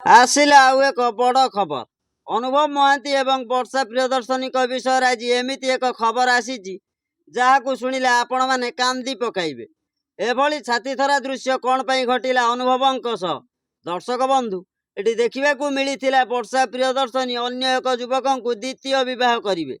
आसिला आउ एक बड़ खबर अनुभव महांती एवं वर्षा प्रियदर्शनी विषय आज एमती एक खबर आसी जहाँ शुणिले आपण मैंने कांदी पकाइबे। एभली छातीथरा दृश्य कौन पर घटिला अनुभवों सह दर्शक बंधु ये देखा मिलता वर्षा प्रियदर्शनी अन्य एक युवक को द्वितीय बह करेंगे।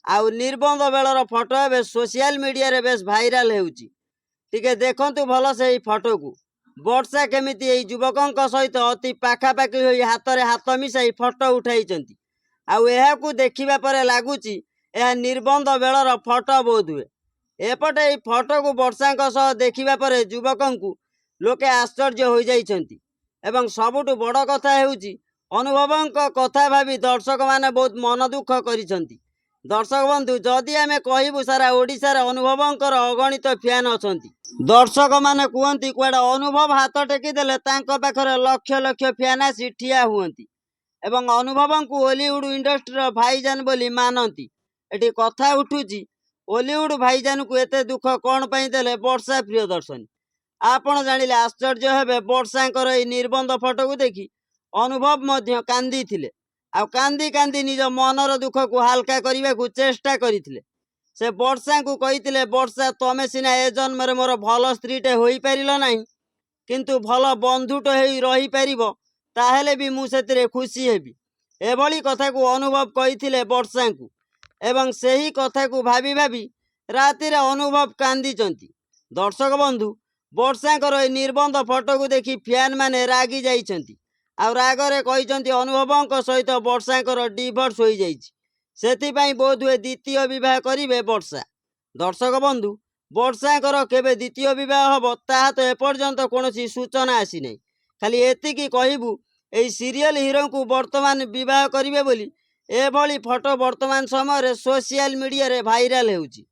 आउ निबंध बेलर फटो ए सोशल मीडिया रे बेस भाइराल होके देखु भल से फटो को वर्षा केमिति युवकों सहित अति पाखापाखि हो हाथ में हाथ मिसाई फटो उठाई देखा पर लगुच निबंध बेलर फटो बोध हुए। एपटे फटो को वर्षा देखा पर युवकों को लोके आश्चर्य हो जाइछंती एवं सबुठ बड़ कथा हेउची अनुभवों कथा भावी दर्शक माने बहुत मन दुख करिसंती। दर्शक बंधु जदि आमे कहबू सारा ओडिशार अनुभवों अगणित फैन अछंती। दर्शक माने कहती कुआडे अनुभव हाथ टेकी देले तांको पाखरे लक्ष लक्ष फैन आसी ठिया हुअंती एवं अनुभवों को हॉलीवुड इंडस्ट्री भाईजान बोली मानती। एटी कथा उठुची हॉलीवुड भाईजान को एते दुख कौन पाई देले वर्षा प्रियदर्शनी। आपण जानिले आश्चर्य हेबे वर्षांकर एई निबंध फटो को देखी अनुभव मध्य कांदी थिले आ कांदी कांदी निज मनर दुख को हालका करने को चेष्टा करथिले। से वर्षा को कही वर्षा तमे सिना ए जन्म मोर भल स्त्रीटे हो पारिल ना किंतु भल बंधुटे हो रही पारिबो ताहेले भी मु सेतिरे खुशी हेबी। एभली कथा को अनुभव कही वर्षा को एवं सही कथा को भाभी भाभी रातिर अनुभव कांदी। दर्शक बंधु वर्षांकर ए निबंध फटो को देखी फैन माने रागी जाइछंती आ रागरे कहिछंती अनुभवों सहित वर्षांकर डिवोर्स हो जाइछि सेथिपाई बोध हुए द्वितीय बह करेंगे वर्षा। दर्शक बंधु वर्षांकर केबे द्वितीय बह हम ताहा तो एपर्यंत कौन सूचना आसी नहीं। खाली एतिकी कहबू एई सीरियल हीरो को वर्तमान बह करेंगे बोली एभली फटो वर्तमान समय सोशल मीडिया रे भाइराल होउची।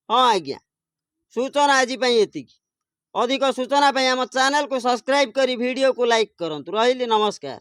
हाँ आज्ञा सूचना आज एतिकी। अधिक सूचना आम चैनल को सब्सक्राइब करी वीडियो को लाइक करंतु। रहिली नमस्कार।